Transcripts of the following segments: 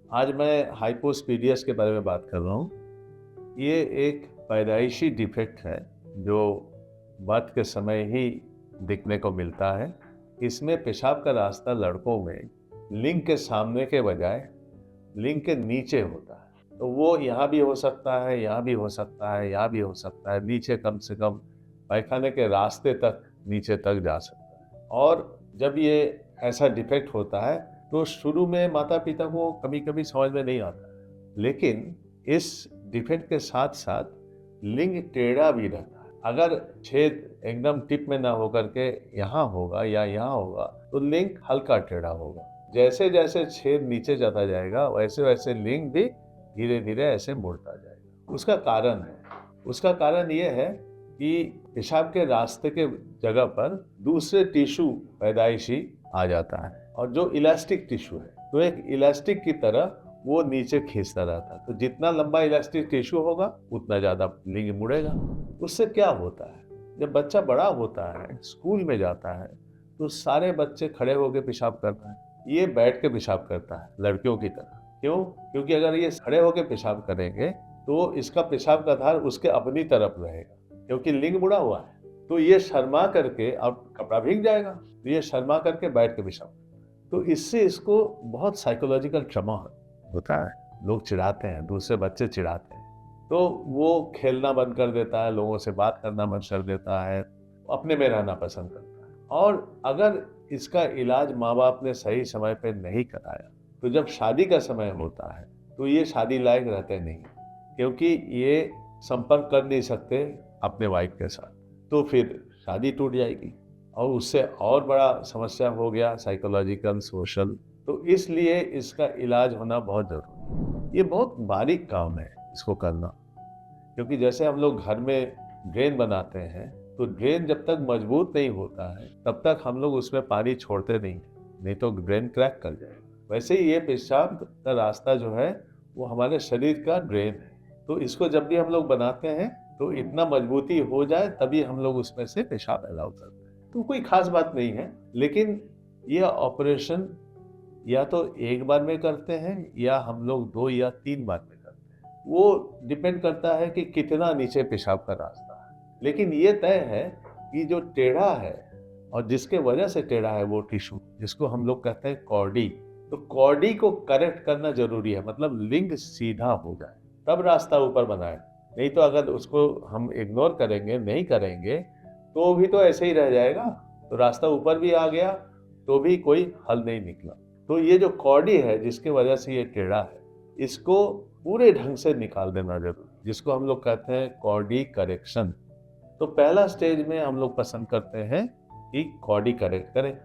आज मैं हाइपोस्पीडियस के बारे में बात कर रहा हूँ। ये एक पैदाइशी डिफेक्ट है जो बर्थ के समय ही दिखने को मिलता है। इसमें पेशाब का रास्ता लड़कों में लिंग के सामने के बजाय लिंग के नीचे होता है। तो वो यहाँ भी हो सकता है, यहाँ भी हो सकता है, यहाँ भी हो सकता है, नीचे कम से कम पैखाने के रास्ते तक नीचे तक जा सकता है। और जब ये ऐसा डिफेक्ट होता है तो शुरू में माता पिता को कभी कभी समझ में नहीं आता, लेकिन इस डिफेक्ट के साथ साथ लिंग टेढ़ा भी रहता है। अगर छेद एकदम टिप में ना होकर के यहाँ होगा या यहाँ होगा तो लिंग हल्का टेढ़ा होगा। जैसे जैसे छेद नीचे जाता जाएगा वैसे वैसे लिंग भी धीरे धीरे ऐसे मुड़ता जाएगा। उसका कारण ये है कि पेशाब के रास्ते के जगह पर दूसरे टिश्यू पैदाइशी आ जाता है, और जो इलास्टिक टिश्यू है तो एक इलास्टिक की तरह वो नीचे खींचता रहता है। तो जितना लंबा इलास्टिक टिश्यू होगा उतना ज़्यादा लिंग मुड़ेगा। उससे क्या होता है, जब बच्चा बड़ा होता है, स्कूल में जाता है, तो सारे बच्चे खड़े होकर पेशाब करते हैं। ये बैठ के पेशाब करता है लड़कियों की तरह। क्यों? क्योंकि अगर ये खड़े होकर पेशाब करेंगे तो इसका पेशाब का धार उसके अपनी तरफ रहेगा, क्योंकि लिंग मुड़ा हुआ है। तो ये शर्मा करके, अब कपड़ा भीग जाएगा, तो ये शर्मा करके बैठ के पेशाब, तो इससे इसको बहुत साइकोलॉजिकल ट्रॉमा होता है। लोग चिढ़ाते हैं, दूसरे बच्चे चिढ़ाते हैं, तो वो खेलना बंद कर देता है, लोगों से बात करना बंद कर देता है, अपने में रहना पसंद करता है। और अगर इसका इलाज माँ बाप ने सही समय पे नहीं कराया तो जब शादी का समय होता है तो ये शादी लायक रहते नहीं, क्योंकि ये संपर्क कर नहीं सकते अपने वाइफ के साथ, तो फिर शादी टूट जाएगी और उससे और बड़ा समस्या हो गया साइकोलॉजिकल, सोशल। तो इसलिए इसका इलाज होना बहुत जरूरी है। ये बहुत बारीक काम है इसको करना, क्योंकि जैसे हम लोग घर में ड्रेन बनाते हैं तो ड्रेन जब तक मजबूत नहीं होता है तब तक हम लोग उसमें पानी छोड़ते नहीं तो ड्रेन क्रैक कर जाएगा। वैसे ही ये पेशाब का रास्ता जो है वो हमारे शरीर का ड्रेन है, तो इसको जब भी हम लोग बनाते हैं तो इतना मजबूती हो जाए तभी हम लोग उसमें से पेशाब अलाउ करते हैं। तो कोई खास बात नहीं है, लेकिन यह ऑपरेशन या तो एक बार में करते हैं या हम लोग 2 या 3 बार में करते हैं। वो डिपेंड करता है कि कितना नीचे पेशाब का रास्ता है। लेकिन ये तय है कि जो टेढ़ा है और जिसके वजह से टेढ़ा है वो टिश्यू, जिसको हम लोग कहते हैं कॉर्डी, तो कॉर्डी को करेक्ट करना जरूरी है। मतलब लिंग सीधा हो जाए तब रास्ता ऊपर बनाए, नहीं तो अगर उसको हम इग्नोर करेंगे, नहीं करेंगे, तो भी तो ऐसे ही रह जाएगा। तो रास्ता ऊपर भी आ गया तो भी कोई हल नहीं निकला। तो ये जो कॉर्डी है जिसकी वजह से ये टेढ़ा है, इसको पूरे ढंग से निकाल देना जरूरी, जिसको हम लोग कहते हैं कॉर्डी करेक्शन। तो पहला स्टेज में हम लोग पसंद करते हैं कि कॉर्डी करेक्ट करें।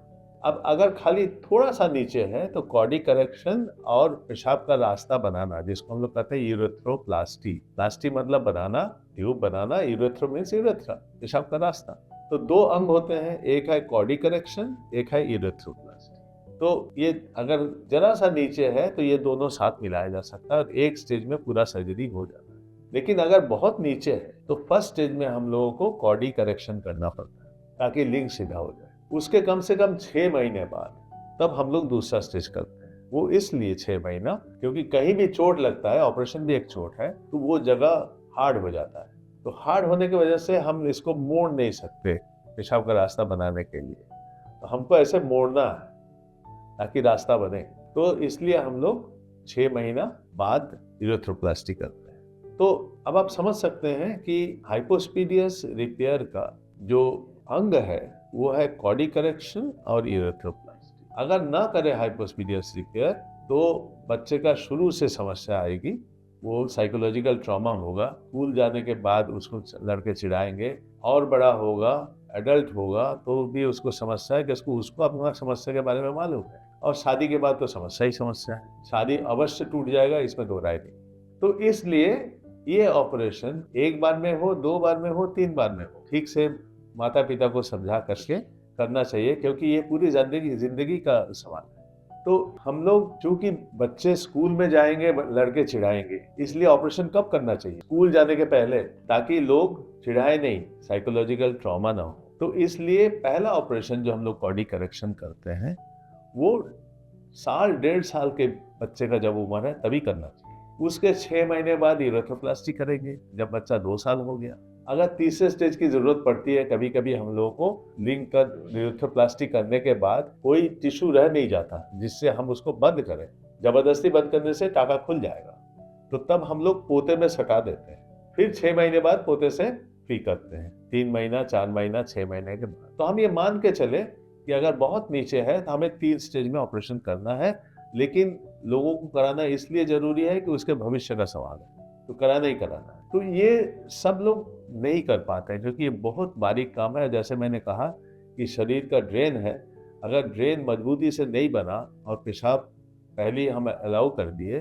अब अगर खाली थोड़ा सा नीचे है तो कॉर्डी करेक्शन और पेशाब का रास्ता बनाना, जिसको हम लोग कहते हैं यूरेथ्रोप्लास्टी। प्लास्टी मतलब बनाना, ट्यूब बनाना, यूरेथ्रो मीन्स यूरेथ्रा, पेशाब का रास्ता। तो 2 अंग होते हैं, एक है कॉर्डी करेक्शन, एक है यूरेथ्रोप्लास्टी। तो ये अगर जरा सा नीचे है तो ये दोनों साथ मिलाया जा सकता है और एक स्टेज में पूरा सर्जरी हो जाता है। लेकिन अगर बहुत नीचे है तो फर्स्ट स्टेज में हम लोगों को कॉर्डी करेक्शन करना पड़ता है ताकि लिंग सीधा हो जाए। उसके कम से कम 6 महीने बाद तब हम लोग दूसरा स्टेज करते हैं। वो इसलिए 6 महीना क्योंकि कहीं भी चोट लगता है, ऑपरेशन भी एक चोट है, तो वो जगह हार्ड हो जाता है। तो हार्ड होने की वजह से हम इसको मोड़ नहीं सकते पेशाब का रास्ता बनाने के लिए, तो हमको ऐसे मोड़ना है ताकि रास्ता बने। तो इसलिए हम लोग 6 महीना बाद यूरेथ्रोप्लास्टी करते हैं। तो अब आप समझ सकते हैं कि हाइपोस्पीडियस रिपेयर का जो अंग है वो है कॉर्डी करेक्शन और यूरेथ्रोप्लास्टी। अगर ना करे हाइपोस्पीडियस रिपेयर तो बच्चे का शुरू से समस्या आएगी, वो साइकोलॉजिकल ट्रॉमा होगा। स्कूल जाने के बाद उसको लड़के चिढ़ाएंगे, और बड़ा होगा, एडल्ट होगा, तो भी उसको समस्या है कि उसको अपना समस्या के बारे में मालूम है। और शादी के बाद तो समस्या ही समस्या है, शादी अवश्य टूट जाएगा, इसमें दो राय नहीं। तो इसलिए ये ऑपरेशन एक बार में हो, 2 बार में हो, 3 बार में हो, ठीक से माता पिता को समझा करके करना चाहिए, क्योंकि ये पूरी जिंदगी का सवाल है। तो हम लोग चूंकि बच्चे स्कूल में जाएंगे, लड़के चिढ़ाएंगे, इसलिए ऑपरेशन कब करना चाहिए? स्कूल जाने के पहले, ताकि लोग चिढ़ाए नहीं, साइकोलॉजिकल ट्रॉमा ना हो। तो इसलिए पहला ऑपरेशन जो हम लोग कॉर्डी करेक्शन करते हैं वो 1.5 साल के बच्चे का जब उम्र है तभी करना चाहिए। उसके 6 महीने बाद यूरेथ्रोप्लास्टी करेंगे जब बच्चा 2 साल हो गया। अगर तीसरे स्टेज की जरूरत पड़ती है, कभी कभी हम लोगों को लिंक कर यूरेथ्रोप्लास्टी करने के बाद कोई टिश्यू रह नहीं जाता जिससे हम उसको बंद करें, जबरदस्ती बंद करने से टाका खुल जाएगा, तो तब हम लोग पोते में सटा देते हैं। फिर 6 महीने बाद पोते से फ्री करते हैं, 3 महीना, 4 महीना, 6 महीने के बाद। तो हम ये मान के चले कि अगर बहुत नीचे है तो हमें 3 स्टेज में ऑपरेशन करना है, लेकिन लोगों को कराना इसलिए जरूरी है कि उसके भविष्य का सवाल है, तो कराना ही कराना है। तो ये सब लोग नहीं कर पाते हैं क्योंकि ये बहुत बारीक काम है। जैसे मैंने कहा कि शरीर का ड्रेन है, अगर ड्रेन मजबूती से नहीं बना और पेशाब पहले ही हम अलाउ कर दिए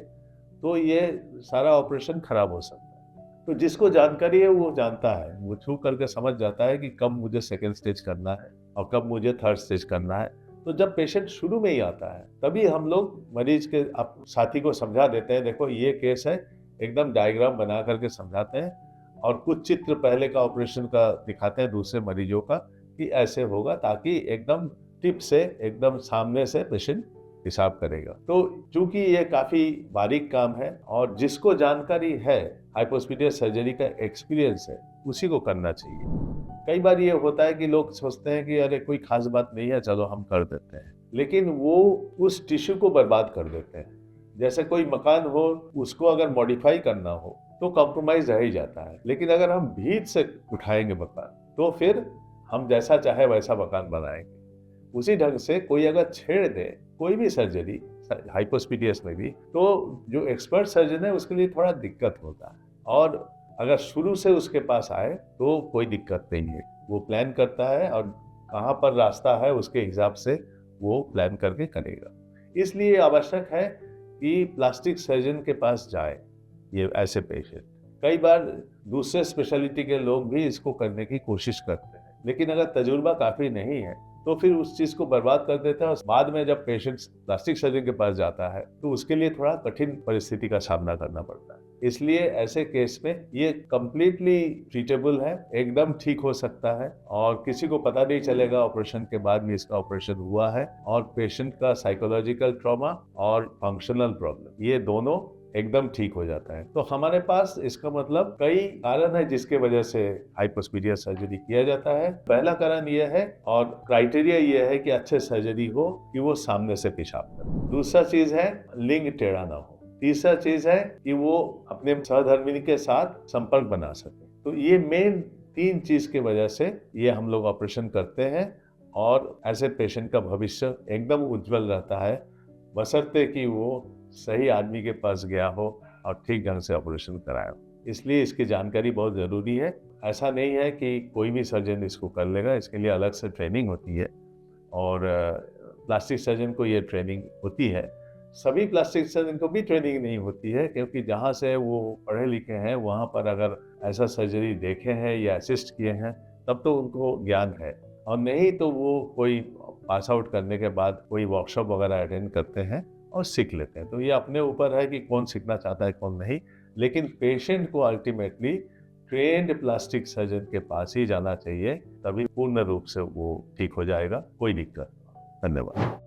तो ये सारा ऑपरेशन खराब हो सकता है। तो जिसको जानकारी है वो जानता है, वो छू करके समझ जाता है कि कब मुझे सेकेंड स्टेज करना है और कब मुझे थर्ड स्टेज करना है। तो जब पेशेंट शुरू में ही आता है तभी हम लोग मरीज के साथी को समझा देते हैं, देखो ये केस है, एकदम डायग्राम बना करके समझाते हैं और कुछ चित्र पहले का ऑपरेशन का दिखाते हैं दूसरे मरीजों का कि ऐसे होगा, ताकि एकदम टिप से एकदम सामने से पेशेंट हिसाब करेगा। तो चूंकि ये काफी बारीक काम है और जिसको जानकारी है, हाइपोस्पीडियस सर्जरी का एक्सपीरियंस है, उसी को करना चाहिए। कई बार ये होता है कि लोग सोचते हैं कि अरे कोई खास बात नहीं है, चलो हम कर देते हैं, लेकिन वो उस टिश्यू को बर्बाद कर देते हैं। जैसे कोई मकान हो, उसको अगर मॉडिफाई करना हो तो कॉम्प्रोमाइज रह ही जाता है, लेकिन अगर हम भीत से उठाएंगे मकान तो फिर हम जैसा चाहे वैसा मकान बनाएंगे। उसी ढंग से कोई अगर छेड़ दे कोई भी सर्जरी, हाइपोस्पीडियस में भी, तो जो एक्सपर्ट सर्जन है उसके लिए थोड़ा दिक्कत होता है। और अगर शुरू से उसके पास आए तो कोई दिक्कत नहीं है, वो प्लान करता है और कहाँ पर रास्ता है उसके हिसाब से वो प्लान करके करेगा। इसलिए आवश्यक है कि प्लास्टिक सर्जन के पास जाए ये ऐसे पेशेंट। कई बार दूसरे स्पेशलिटी के लोग भी इसको करने की कोशिश करते हैं, लेकिन अगर तजुर्बा काफ़ी नहीं है तो फिर उस चीज़ को बर्बाद कर देता है और बाद में जब पेशेंट प्लास्टिक सर्जन के पास जाता है तो उसके लिए थोड़ा कठिन परिस्थिति का सामना करना पड़ता है। इसलिए ऐसे केस में ये कम्प्लीटली ट्रीटेबल है, एकदम ठीक हो सकता है और किसी को पता नहीं चलेगा ऑपरेशन के बाद भी इसका ऑपरेशन हुआ है। और पेशेंट का साइकोलॉजिकल ट्रॉमा और फंक्शनल प्रॉब्लम ये दोनों एकदम ठीक हो जाता है। तो हमारे पास इसका मतलब कई कारण है जिसके वजह से हाइपोस्पीडियस सर्जरी किया जाता है। पहला कारण यह है और क्राइटेरिया यह है कि अच्छे सर्जरी हो कि वो सामने से पेशाब करे। दूसरा चीज है लिंग टेढ़ा ना हो। तीसरा चीज है कि वो अपने सहधर्मिणी के साथ संपर्क बना सके। तो ये मेन 3 चीज की वजह से ये हम लोग ऑपरेशन करते हैं और ऐसे पेशेंट का भविष्य एकदम उज्जवल रहता है, बशर्ते कि वो सही आदमी के पास गया हो और ठीक ढंग से ऑपरेशन कराया हो। इसलिए इसकी जानकारी बहुत ज़रूरी है। ऐसा नहीं है कि कोई भी सर्जन इसको कर लेगा, इसके लिए अलग से ट्रेनिंग होती है और प्लास्टिक सर्जन को ये ट्रेनिंग होती है। सभी प्लास्टिक सर्जन को भी ट्रेनिंग नहीं होती है, क्योंकि जहाँ से वो पढ़े लिखे हैं वहाँ पर अगर ऐसा सर्जरी देखे हैं या असिस्ट किए हैं तब तो उनको ज्ञान है, और नहीं तो वो कोई पास आउट करने के बाद कोई वर्कशॉप वगैरह अटेंड करते हैं और सीख लेते हैं। तो ये अपने ऊपर है कि कौन सीखना चाहता है कौन नहीं, लेकिन पेशेंट को अल्टीमेटली ट्रेन्ड प्लास्टिक सर्जन के पास ही जाना चाहिए, तभी पूर्ण रूप से वो ठीक हो जाएगा। कोई दिक्कत नहीं। धन्यवाद।